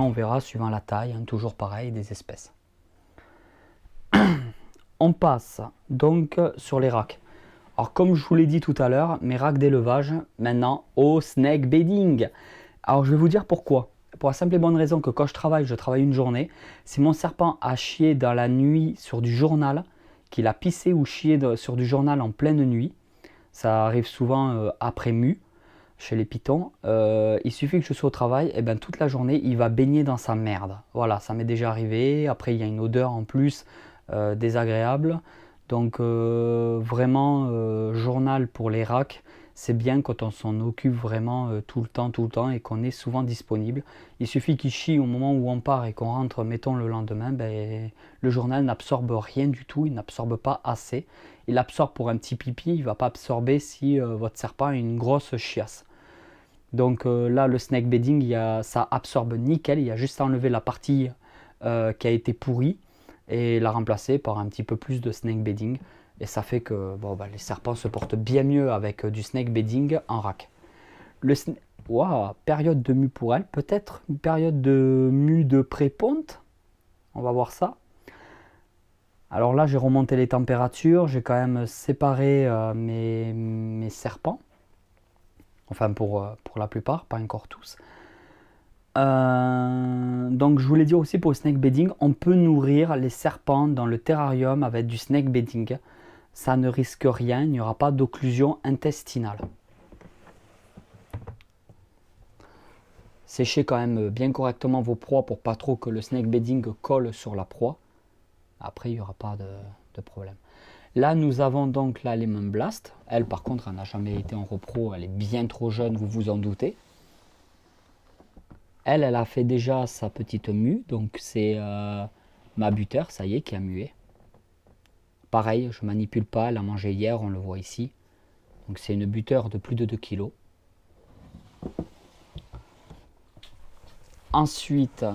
on verra suivant la taille, hein, toujours pareil, des espèces. On passe donc sur les racks. Alors comme je vous l'ai dit tout à l'heure, mes racks d'élevage maintenant au snake bedding. Alors je vais vous dire pourquoi. Pour la simple et bonne raison que quand je travaille une journée. Si mon serpent a chié dans la nuit sur du journal, qu'il a pissé ou chié sur du journal en pleine nuit, ça arrive souvent après mue chez les pitons, il suffit que je sois au travail, et ben toute la journée il va baigner dans sa merde. Voilà, ça m'est déjà arrivé. Après il y a une odeur en plus désagréable. Donc vraiment journal pour les racks, c'est bien quand on s'en occupe vraiment tout le temps et qu'on est souvent disponible. Il suffit qu'il chie au moment où on part et qu'on rentre, mettons le lendemain, ben, le journal n'absorbe rien du tout, il n'absorbe pas assez. Il absorbe pour un petit pipi, il ne va pas absorber si votre serpent a une grosse chiasse. Donc là le snake bedding, ça absorbe nickel, il y a juste à enlever la partie qui a été pourrie et la remplacer par un petit peu plus de snake bedding. Et ça fait que bon, bah, les serpents se portent bien mieux avec du snake bedding en rack. Wow, période de mue pour elle, peut-être une période de mue de pré-ponte. On va voir ça. Alors là, j'ai remonté les températures, j'ai quand même séparé mes serpents. Enfin, pour la plupart, pas encore tous. Donc, je voulais dire aussi pour le snake bedding, on peut nourrir les serpents dans le terrarium avec du snake bedding. Ça ne risque rien, il n'y aura pas d'occlusion intestinale. Séchez quand même bien correctement vos proies pour pas trop que le snake bedding colle sur la proie. Après, il n'y aura pas de problème. Là, nous avons donc la Lemon Blast. Elle, par contre, elle n'a jamais été en repro. Elle est bien trop jeune, vous vous en doutez. Elle a fait déjà sa petite mue. Donc, c'est ma buteur, ça y est, qui a mué. Pareil, je ne manipule pas. Elle a mangé hier, on le voit ici. Donc, c'est une buteur de plus de 2 kg. Ensuite,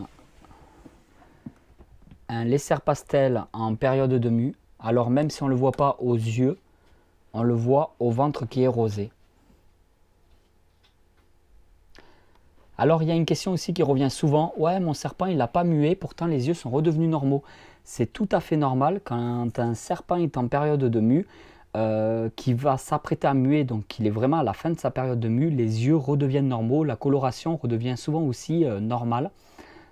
un laisser pastel en période de mue. Alors même si on ne le voit pas aux yeux, on le voit au ventre qui est rosé. Alors il y a une question aussi qui revient souvent. Ouais, mon serpent il n'a pas mué, pourtant les yeux sont redevenus normaux. C'est tout à fait normal quand un serpent est en période de mue, qui va s'apprêter à muer, donc qu'il est vraiment à la fin de sa période de mue, les yeux redeviennent normaux, la coloration redevient souvent aussi normale.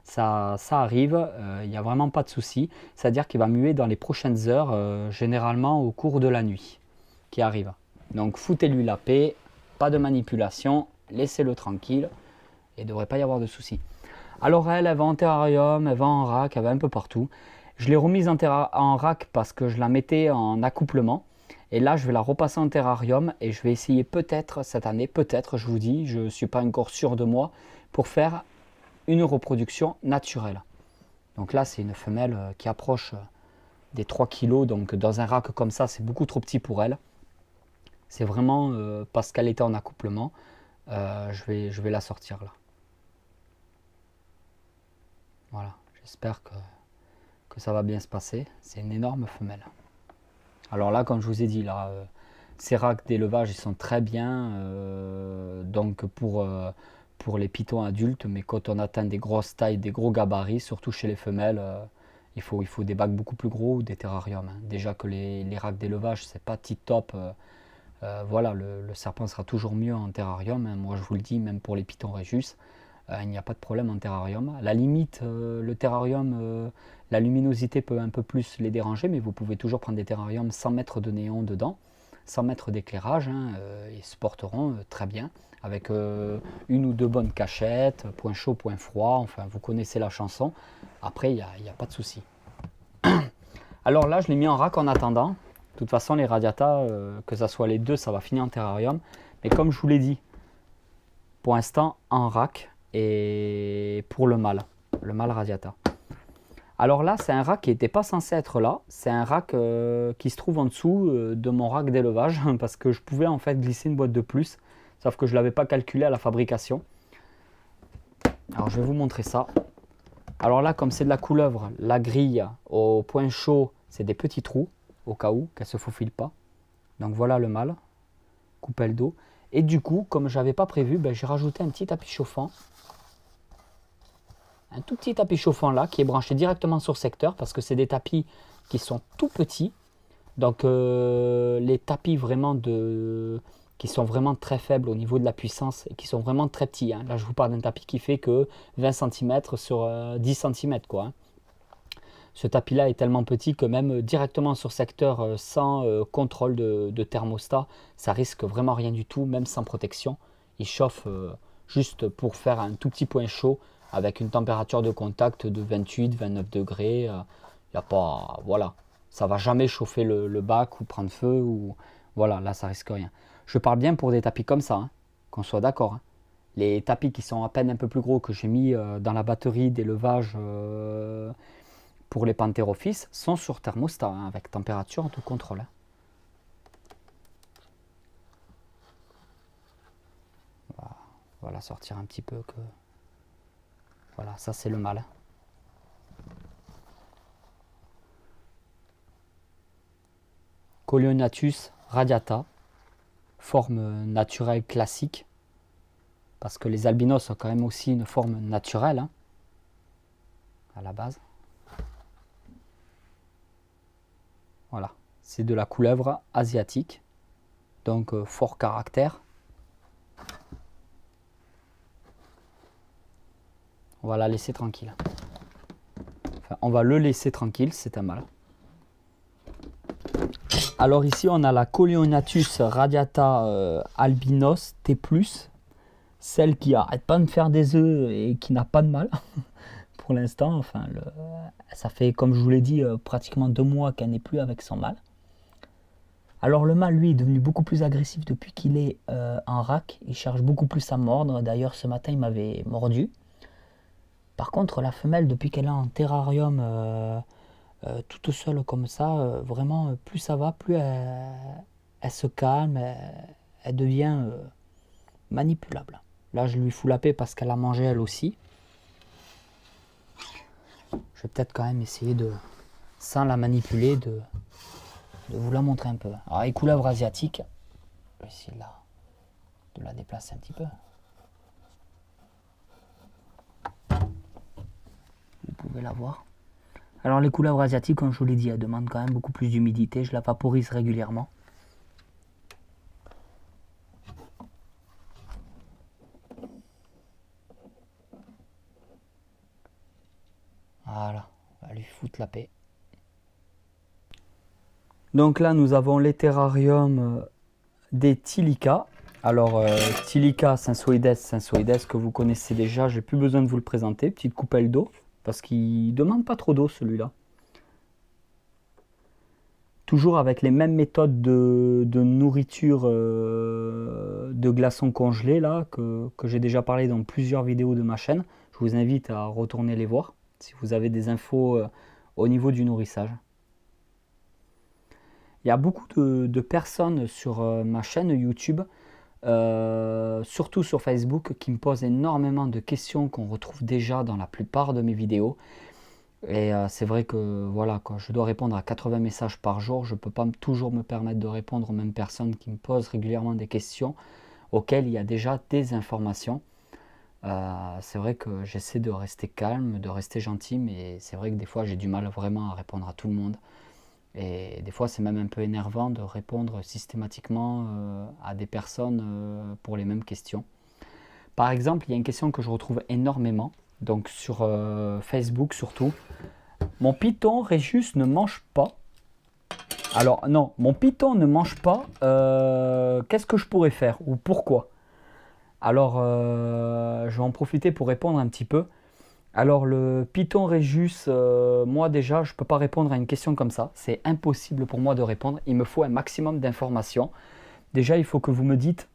Ça arrive, il n'y a vraiment pas de souci. C'est-à-dire qu'il va muer dans les prochaines heures, généralement au cours de la nuit, qui arrive. Donc foutez-lui la paix, pas de manipulation, laissez-le tranquille, et il ne devrait pas y avoir de souci. Alors elle va en terrarium, elle va en rack, elle va un peu partout. Je l'ai remise en rack parce que je la mettais en accouplement. Et là, je vais la repasser en terrarium et je vais essayer peut-être cette année, peut-être, je vous dis, je ne suis pas encore sûr de moi, pour faire une reproduction naturelle. Donc là, c'est une femelle qui approche des 3 kg. Donc dans un rack comme ça, c'est beaucoup trop petit pour elle. C'est vraiment parce qu'elle était en accouplement. Je vais la sortir là. Voilà, j'espère que ça va bien se passer. C'est une énorme femelle. Alors là, comme je vous ai dit, là, ces racks d'élevage, ils sont très bien. Donc pour les pitons adultes, mais quand on atteint des grosses tailles, des gros gabarits, surtout chez les femelles, il faut des bacs beaucoup plus gros ou des terrariums. Hein. Déjà que les racks d'élevage, c'est pas tip top. Voilà, le serpent sera toujours mieux en terrarium. Hein. Moi, je vous le dis, même pour les pitons Régus, il n'y a pas de problème en terrarium. À la limite, le terrarium, la luminosité peut un peu plus les déranger, mais vous pouvez toujours prendre des terrariums sans mettre de néon dedans, sans mettre d'éclairage. Hein, ils se porteront très bien, avec une ou deux bonnes cachettes, point chaud, point froid. Enfin, vous connaissez la chanson. Après, il n'y a pas de souci. Alors là, je l'ai mis en rack en attendant. De toute façon, les radiata, que ce soit les deux, ça va finir en terrarium. Mais comme je vous l'ai dit, pour l'instant, en rack et pour le mâle radiata. Alors là, c'est un rack qui n'était pas censé être là. C'est un rack qui se trouve en dessous de mon rack d'élevage parce que je pouvais en fait glisser une boîte de plus. Sauf que je ne l'avais pas calculé à la fabrication. Alors, je vais vous montrer ça. Alors là, comme c'est de la couleuvre, la grille au point chaud, c'est des petits trous au cas où qu'elle ne se faufile pas. Donc voilà le mâle, coupelle d'eau. Et du coup, comme je n'avais pas prévu, ben, j'ai rajouté un petit tapis chauffant. un tout petit tapis chauffant là qui est branché directement sur secteur parce que c'est des tapis qui sont tout petits. Donc les tapis vraiment qui sont vraiment très faibles au niveau de la puissance et qui sont vraiment très petits. Hein. Là je vous parle d'un tapis qui fait que 20 cm sur 10 cm quoi. Hein. Ce tapis là est tellement petit que même directement sur secteur sans contrôle de thermostat, ça risque vraiment rien du tout, même sans protection. Il chauffe juste pour faire un tout petit point chaud avec une température de contact de 28-29 degrés. Y a pas, voilà, ça va jamais chauffer le bac ou prendre feu. Ou, voilà, là ça risque rien. Je parle bien pour des tapis comme ça, hein, qu'on soit d'accord. Hein. Les tapis qui sont à peine un peu plus gros que j'ai mis dans la batterie d'élevage pour les Pantherophis sont sur thermostat, hein, avec température de contrôle. Hein. Voilà, sortir un petit peu que... Voilà, ça c'est le mâle. Coleonatus radiata, forme naturelle classique, parce que les albinos ont quand même aussi une forme naturelle, hein, à la base. Voilà, c'est de la couleuvre asiatique, donc fort caractère. On va la laisser tranquille. Enfin, on va le laisser tranquille, c'est un mâle. Alors ici, on a la Coleonatus radiata albinos T+, celle qui arrête pas de faire des œufs et qui n'a pas de mâle pour l'instant. Enfin, ça fait, comme je vous l'ai dit, pratiquement 2 mois qu'elle n'est plus avec son mâle. Alors le mâle, lui, est devenu beaucoup plus agressif depuis qu'il est en rack. Il cherche beaucoup plus à mordre. D'ailleurs, ce matin, il m'avait mordu. Par contre, la femelle, depuis qu'elle est en terrarium toute seule comme ça, vraiment, plus ça va, plus elle se calme, elle devient manipulable. Là, je lui fous la paix parce qu'elle a mangé elle aussi. Je vais peut-être quand même essayer de, sans la manipuler, de vous la montrer un peu. Alors, les couleuvres asiatiques, je vais essayer de la déplacer un petit peu. Vous pouvez la voir. Alors les couleuvres asiatiques, comme je vous l'ai dit, elles demandent quand même beaucoup plus d'humidité. Je la vaporise régulièrement. Voilà, on va lui foutre la paix. Donc là, nous avons les terrariums des Tilica. Alors, Tilica sensoides que vous connaissez déjà, j'ai plus besoin de vous le présenter. Petite coupelle d'eau. Parce qu'il ne demande pas trop d'eau celui-là. Toujours avec les mêmes méthodes de nourriture de glaçons congelés là, que j'ai déjà parlé dans plusieurs vidéos de ma chaîne. Je vous invite à retourner les voir si vous avez des infos au niveau du nourrissage. Il y a beaucoup de personnes sur ma chaîne YouTube, surtout sur Facebook, qui me posent énormément de questions qu'on retrouve déjà dans la plupart de mes vidéos. Et c'est vrai que voilà, quand je dois répondre à 80 messages par jour, je ne peux pas toujours me permettre de répondre aux mêmes personnes qui me posent régulièrement des questions auxquelles il y a déjà des informations. C'est vrai que j'essaie de rester calme, de rester gentil, mais c'est vrai que des fois j'ai du mal vraiment à répondre à tout le monde. Et des fois, c'est même un peu énervant de répondre systématiquement à des personnes pour les mêmes questions. Par exemple, il y a une question que je retrouve énormément, donc sur Facebook surtout. Mon python Régus ne mange pas. Alors non, mon python ne mange pas. Qu'est-ce que je pourrais faire ou pourquoi? Alors, je vais en profiter pour répondre un petit peu. Alors le Python Régus, moi déjà je ne peux pas répondre à une question comme ça, c'est impossible pour moi de répondre, il me faut un maximum d'informations. Déjà il faut que vous me dites,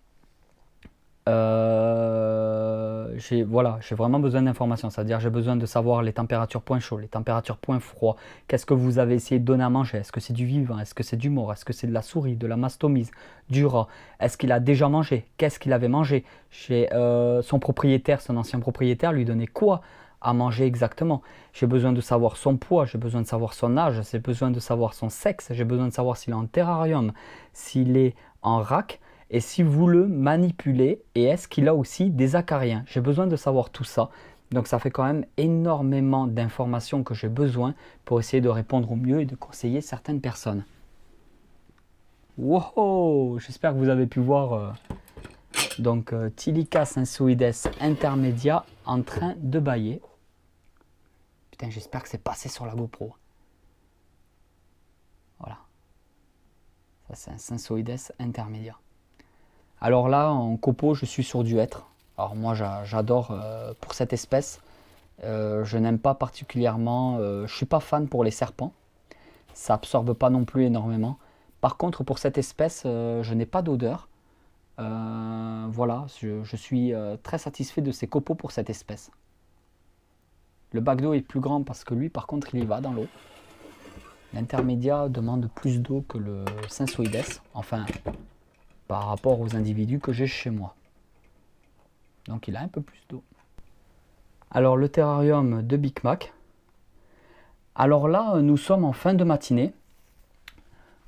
j'ai vraiment besoin d'informations, c'est-à-dire j'ai besoin de savoir les températures point chaud, les températures point froid, qu'est-ce que vous avez essayé de donner à manger, est-ce que c'est du vivant, est-ce que c'est du mort, est-ce que c'est de la souris, de la mastomise, du rat, est-ce qu'il a déjà mangé, qu'est-ce qu'il avait mangé, son propriétaire, son ancien propriétaire lui donnait quoi à manger exactement. J'ai besoin de savoir son poids, j'ai besoin de savoir son âge, j'ai besoin de savoir son sexe, j'ai besoin de savoir s'il est en terrarium, s'il est en rack, et si vous le manipulez, et est-ce qu'il a aussi des acariens. J'ai besoin de savoir tout ça. Donc ça fait quand même énormément d'informations que j'ai besoin pour essayer de répondre au mieux et de conseiller certaines personnes. Wow, j'espère que vous avez pu voir Tilica sensoides intermedia en train de bâiller. Putain, j'espère que c'est passé sur la GoPro. Voilà. Ça, c'est un sensoides intermedia. Alors là, en copeaux, je suis sur du hêtre. Alors moi, j'adore pour cette espèce. Je n'aime pas particulièrement... je ne suis pas fan pour les serpents. Ça absorbe pas non plus énormément. Par contre, pour cette espèce, je n'ai pas d'odeur. Voilà, je suis très satisfait de ces copeaux pour cette espèce. Le bac d'eau est plus grand parce que lui, par contre, il y va dans l'eau. L'intermédiaire demande plus d'eau que le sensoides, enfin, par rapport aux individus que j'ai chez moi. Donc il a un peu plus d'eau. Alors le terrarium de Big Mac. Alors là, nous sommes en fin de matinée.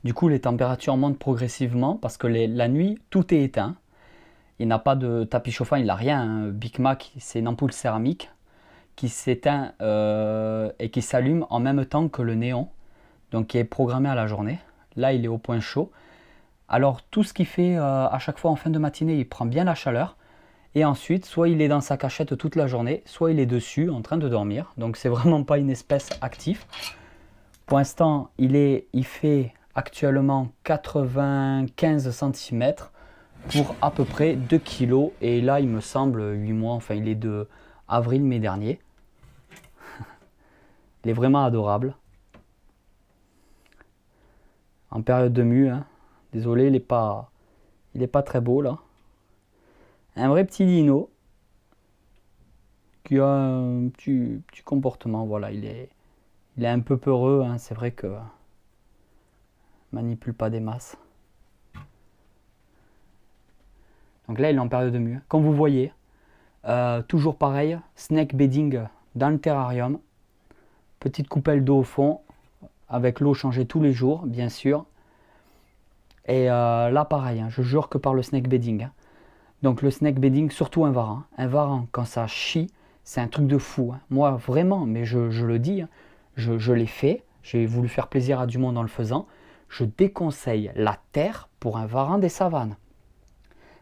Du coup, les températures montent progressivement parce que la nuit, tout est éteint. Il n'a pas de tapis chauffant, il n'a rien. Hein. Big Mac, c'est une ampoule céramique qui s'éteint et qui s'allume en même temps que le néon, donc qui est programmé à la journée. Là, il est au point chaud. Alors, tout ce qu'il fait à chaque fois en fin de matinée, il prend bien la chaleur. Et ensuite, soit il est dans sa cachette toute la journée, soit il est dessus en train de dormir. Donc, c'est vraiment pas une espèce active. Pour l'instant, il fait actuellement 95 cm pour à peu près 2 kg. Et là, il me semble 8 mois. Enfin, il est de avril-mai dernier. Il est vraiment adorable. En période de mue, hein. Désolé, il n'est pas très beau là. Un vrai petit dino qui a un petit comportement. Voilà, il est un peu peureux. Hein. C'est vrai que manipule pas des masses. Donc là, il est en période de mue. Comme vous voyez, toujours pareil, snake bedding dans le terrarium. Petite coupelle d'eau au fond, avec l'eau changée tous les jours, bien sûr. Et là, pareil, hein, je jure que par le snake bedding. Hein. Donc le snake bedding, surtout un varan. Un varan, quand ça chie, c'est un truc de fou. Hein. Moi, vraiment, mais je le dis, hein, je l'ai fait. J'ai voulu faire plaisir à du monde en le faisant. Je déconseille la terre pour un varan des savanes.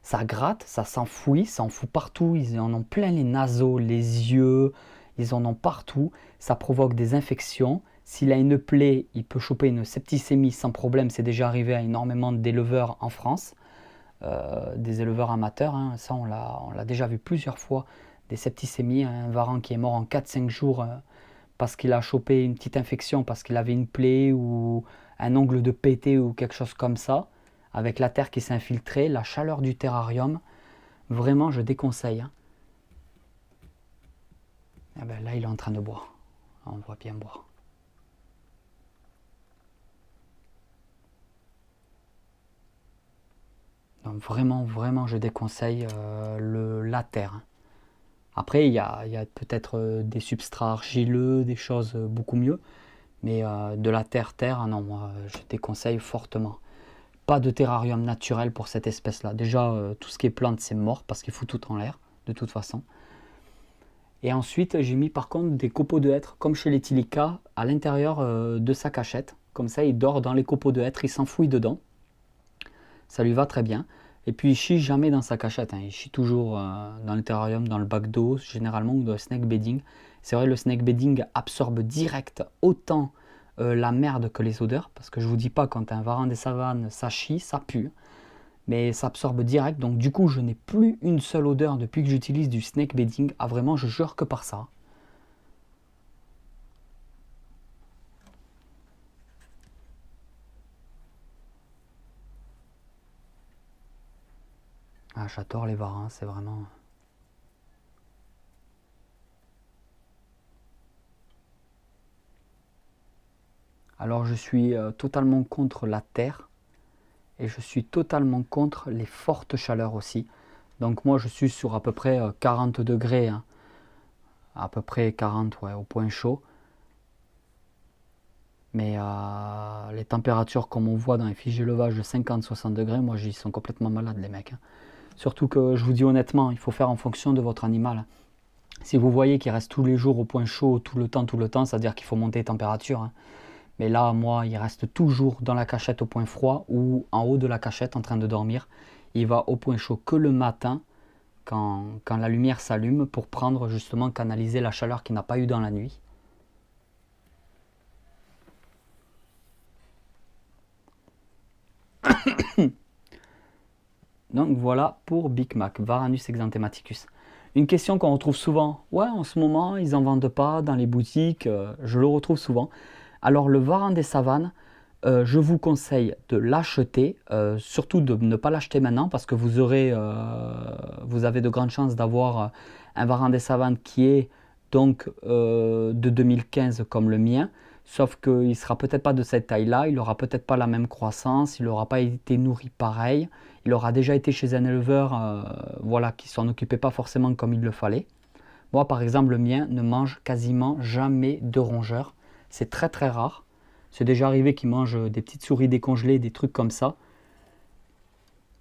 Ça gratte, ça s'enfouit, ça en fout partout. Ils en ont plein les naseaux, les yeux, ils en ont partout. Ça provoque des infections. S'il a une plaie, il peut choper une septicémie sans problème. C'est déjà arrivé à énormément d'éleveurs en France, des éleveurs amateurs. Hein. Ça, on l'a déjà vu plusieurs fois. Des septicémies, un varan qui est mort en 4-5 jours parce qu'il a chopé une petite infection, parce qu'il avait une plaie ou un ongle de pété ou quelque chose comme ça, avec la terre qui s'est infiltrée, la chaleur du terrarium. Vraiment, je déconseille. Hein. Et ben là, il est en train de boire. On voit bien boire. Donc vraiment, je déconseille la terre. Après, il y a peut-être des substrats argileux, des choses beaucoup mieux. Mais de la terre, non, moi, je déconseille fortement. Pas de terrarium naturel pour cette espèce-là. Déjà, tout ce qui est plante, c'est mort parce qu'il fout tout en l'air, de toute façon. Et ensuite, j'ai mis par contre des copeaux de hêtre, comme chez les Tilica, à l'intérieur de sa cachette. Comme ça, il dort dans les copeaux de hêtre, il s'enfouit dedans. Ça lui va très bien. Et puis il chie jamais dans sa cachette, hein. Il chie toujours dans le terrarium, dans le bac d'eau, généralement, ou dans le snake bedding. C'est vrai, le snake bedding absorbe direct autant la merde que les odeurs, parce que je vous dis pas, quand un varan des savanes, ça chie, ça pue. Mais ça absorbe direct, donc du coup, je n'ai plus une seule odeur depuis que j'utilise du snake bedding. Ah vraiment, je jure que par ça. Ah, j'adore les varans, c'est vraiment... Alors je suis totalement contre la terre et je suis totalement contre les fortes chaleurs aussi. Donc moi je suis sur à peu près 40 degrés, hein. À peu près 40, ouais, au point chaud. Mais les températures comme on voit dans les fiches d'élevage de 50-60 degrés, moi ils sont complètement malades les mecs. Hein. Surtout que je vous dis honnêtement, il faut faire en fonction de votre animal. Si vous voyez qu'il reste tous les jours au point chaud, tout le temps, c'est-à-dire qu'il faut monter les températures, hein. Mais là, moi, il reste toujours dans la cachette au point froid ou en haut de la cachette en train de dormir. Il va au point chaud que le matin, quand la lumière s'allume, pour prendre justement, canaliser la chaleur qu'il n'a pas eu dans la nuit. Donc voilà pour Big Mac, Varanus exanthematicus. Une question qu'on retrouve souvent. Ouais, en ce moment, ils n'en vendent pas dans les boutiques. Je le retrouve souvent. Alors le varan des savanes, je vous conseille de l'acheter, surtout de ne pas l'acheter maintenant parce que vous avez de grandes chances d'avoir un varan des savanes qui est donc de 2015 comme le mien, sauf qu'il ne sera peut-être pas de cette taille-là, il n'aura peut-être pas la même croissance, il n'aura pas été nourri pareil, il aura déjà été chez un éleveur voilà, qui ne s'en occupait pas forcément comme il le fallait. Moi par exemple le mien ne mange quasiment jamais de rongeurs, c'est très très rare. C'est déjà arrivé qu'il mange des petites souris décongelées, des trucs comme ça.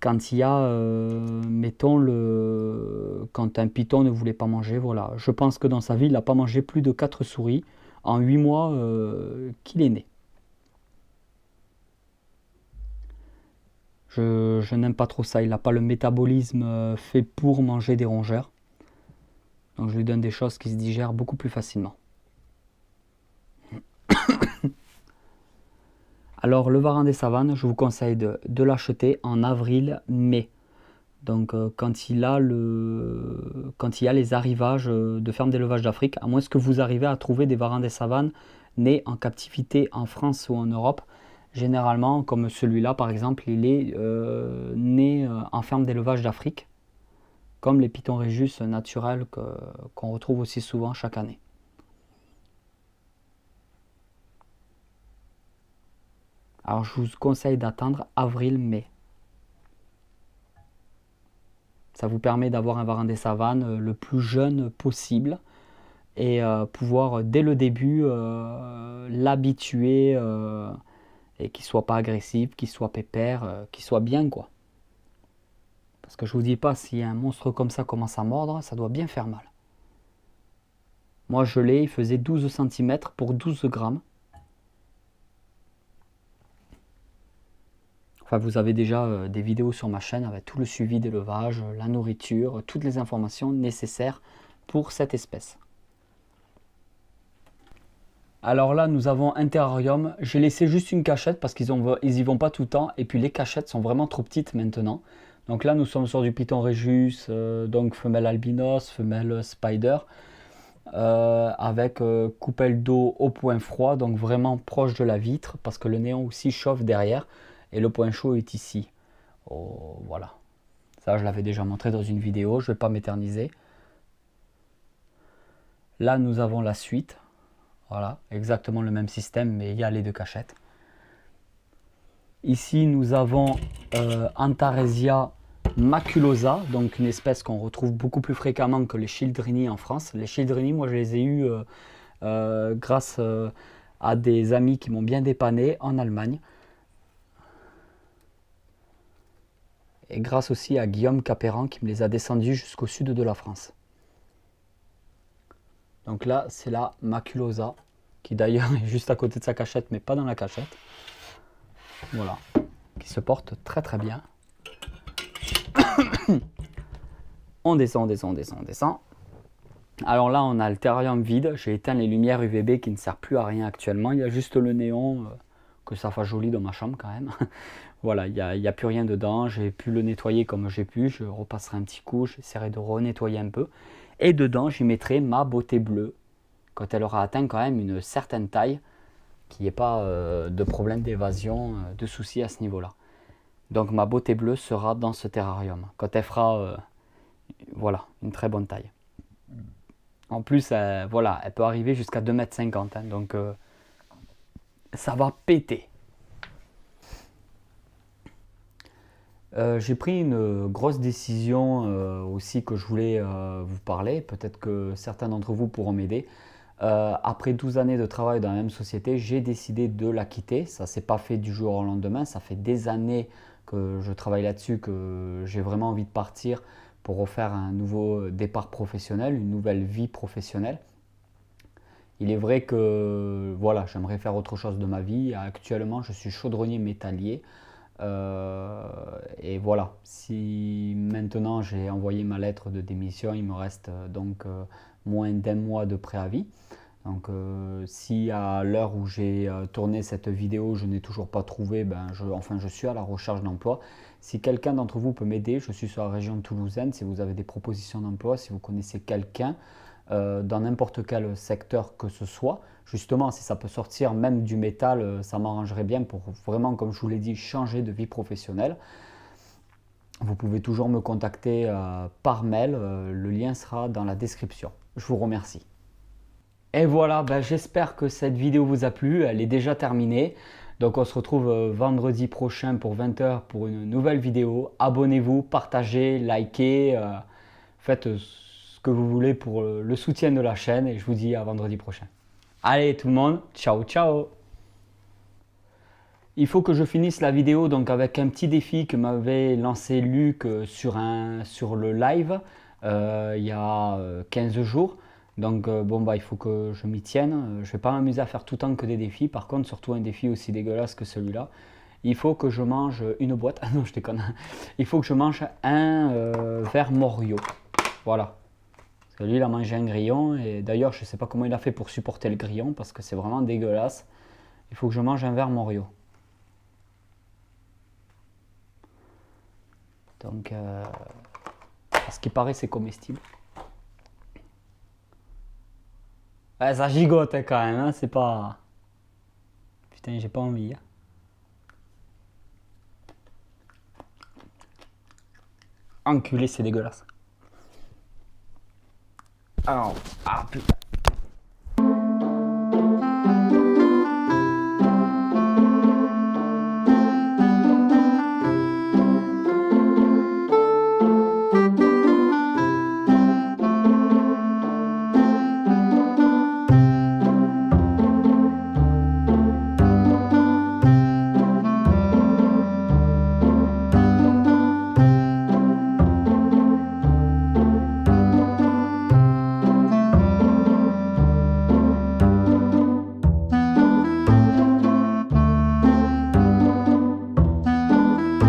Quand il y a, mettons, quand un python ne voulait pas manger, voilà. Je pense que dans sa vie, il n'a pas mangé plus de 4 souris en 8 mois qu'il est né. Je n'aime pas trop ça. Il n'a pas le métabolisme fait pour manger des rongeurs. Donc je lui donne des choses qui se digèrent beaucoup plus facilement. Alors le varan des savanes, je vous conseille de l'acheter en avril-mai. Donc quand il y a les arrivages de fermes d'élevage d'Afrique, à moins que vous arrivez à trouver des varans des savanes nés en captivité en France ou en Europe, généralement, comme celui-là par exemple, il est né en ferme d'élevage d'Afrique, comme les Python rhésus naturels qu'on retrouve aussi souvent chaque année. Alors je vous conseille d'attendre avril-mai. Ça vous permet d'avoir un varan des savanes le plus jeune possible et pouvoir dès le début l'habituer et qu'il soit pas agressif, qu'il soit pépère, qu'il soit bien quoi. Parce que je vous dis pas, si un monstre comme ça commence à mordre, ça doit bien faire mal. Moi je l'ai, il faisait 12 cm pour 12 grammes. Enfin, vous avez déjà des vidéos sur ma chaîne avec tout le suivi d'élevage, la nourriture, toutes les informations nécessaires pour cette espèce. Alors là, nous avons un terrarium. J'ai laissé juste une cachette parce qu'ils y vont pas tout le temps. Et puis les cachettes sont vraiment trop petites maintenant. Donc là, nous sommes sur du Python rhésus, donc femelle albinos, femelle spider, avec coupelle d'eau au point froid, donc vraiment proche de la vitre parce que le néon aussi chauffe derrière. Et le point chaud est ici. Oh, voilà. Ça, je l'avais déjà montré dans une vidéo. Je ne vais pas m'éterniser. Là, nous avons la suite. Voilà, exactement le même système, mais il y a les deux cachettes. Ici, nous avons Antaresia maculosa, donc une espèce qu'on retrouve beaucoup plus fréquemment que les Childrini en France. Les Childrini, moi, je les ai eus grâce à des amis qui m'ont bien dépanné en Allemagne. Et grâce aussi à Guillaume Capéran qui me les a descendus jusqu'au sud de la France. Donc là, c'est la maculosa, qui d'ailleurs est juste à côté de sa cachette, mais pas dans la cachette. Voilà, qui se porte très très bien. On descend, on descend, on descend, on descend. Alors là, on a le terrarium vide. J'ai éteint les lumières UVB qui ne servent plus à rien actuellement. Il y a juste le néon, que ça fasse joli dans ma chambre quand même. Voilà, il n'y a plus rien dedans. J'ai pu le nettoyer comme j'ai pu. Je repasserai un petit coup. J'essaierai de renettoyer un peu. Et dedans, j'y mettrai ma beauté bleue. Quand elle aura atteint quand même une certaine taille, qu'il n'y ait pas de problème d'évasion, de soucis à ce niveau-là. Donc ma beauté bleue sera dans ce terrarium. Quand elle fera voilà, une très bonne taille. En plus, voilà, elle peut arriver jusqu'à 2,50 m. Hein, donc ça va péter. J'ai pris une grosse décision aussi que je voulais vous parler. Peut-être que certains d'entre vous pourront m'aider. Après 12 années de travail dans la même société, j'ai décidé de la quitter. Ça ne s'est pas fait du jour au lendemain. Ça fait des années que je travaille là-dessus, que j'ai vraiment envie de partir pour refaire un nouveau départ professionnel, une nouvelle vie professionnelle. Il est vrai que voilà, j'aimerais faire autre chose de ma vie. Actuellement, je suis chaudronnier métallier. Et voilà, si maintenant j'ai envoyé ma lettre de démission, il me reste donc moins d'un mois de préavis. Donc si à l'heure où j'ai tourné cette vidéo, je n'ai toujours pas trouvé, je suis à la recherche d'emploi. Si quelqu'un d'entre vous peut m'aider, je suis sur la région toulousaine, si vous avez des propositions d'emploi, si vous connaissez quelqu'un dans n'importe quel secteur que ce soit, justement si ça peut sortir même du métal, ça m'arrangerait bien pour vraiment, comme je vous l'ai dit, changer de vie professionnelle. Vous pouvez toujours me contacter par mail, le lien sera dans la description. Je vous remercie. Et voilà, j'espère que cette vidéo vous a plu, elle est déjà terminée. Donc on se retrouve vendredi prochain pour 20 h pour une nouvelle vidéo. Abonnez-vous, partagez, likez, faites ce que vous voulez pour le soutien de la chaîne et je vous dis à vendredi prochain. Allez tout le monde, ciao ciao! Il faut que je finisse la vidéo donc avec un petit défi que m'avait lancé Luc sur le live il y a 15 jours. Donc il faut que je m'y tienne. Je ne vais pas m'amuser à faire tout le temps que des défis. Par contre, surtout un défi aussi dégueulasse que celui-là. Il faut que je mange une boîte. Ah non, je déconne. Il faut que je mange un verre Morio. Voilà. Parce que lui, il a mangé un grillon. Et d'ailleurs, je ne sais pas comment il a fait pour supporter le grillon. Parce que c'est vraiment dégueulasse. Il faut que je mange un verre Morio. Donc, à ce qui paraît, c'est comestible. Ouais, ça gigote quand même, hein, c'est pas... Putain, j'ai pas envie. Hein. Enculé, c'est dégueulasse. Alors, ah putain.